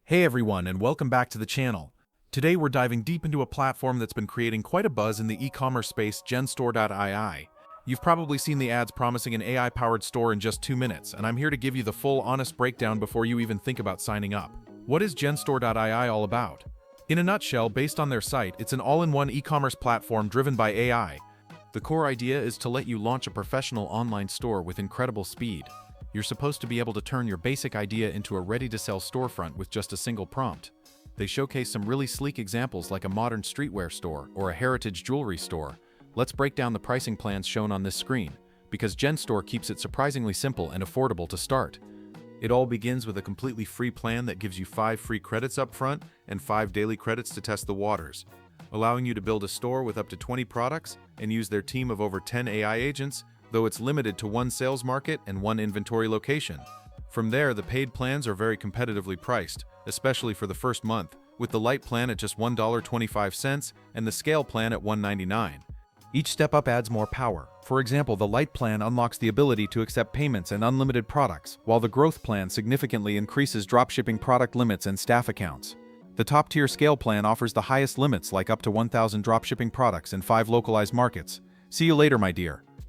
Hey everyone, and welcome back to the channel. Today we're diving deep into a platform that's been creating quite a buzz in the e-commerce space, Genstore.ii. You've probably seen the ads promising an AI-powered store in just 2 minutes, and I'm here to give you the full, honest breakdown before you even think about signing up. What is Genstore.ii all about? In a nutshell, based on their site, it's an all-in-one e-commerce platform driven by AI. The core idea is to let you launch a professional online store with incredible speed. You're supposed to be able to turn your basic idea into a ready-to-sell storefront with just a single prompt. They showcase some really sleek examples like a modern streetwear store or a heritage jewelry store. Let's break down the pricing plans shown on this screen, because Genstore keeps it surprisingly simple and affordable to start. It all begins with a completely free plan that gives you 5 free credits up front and 5 daily credits to test the waters, allowing you to build a store with up to 20 products and use their team of over 10 AI agents, though it's limited to 1 sales market and 1 inventory location. From there, the paid plans are very competitively priced, especially for the first month, with the Lite plan at just $1.25 and the Scale plan at $1.99. Each step up adds more power. For example, the Lite plan unlocks the ability to accept payments and unlimited products, while the Growth plan significantly increases dropshipping product limits and staff accounts. The top-tier Scale plan offers the highest limits, like up to 1,000 dropshipping products in 5 localized markets. See you later, my dear.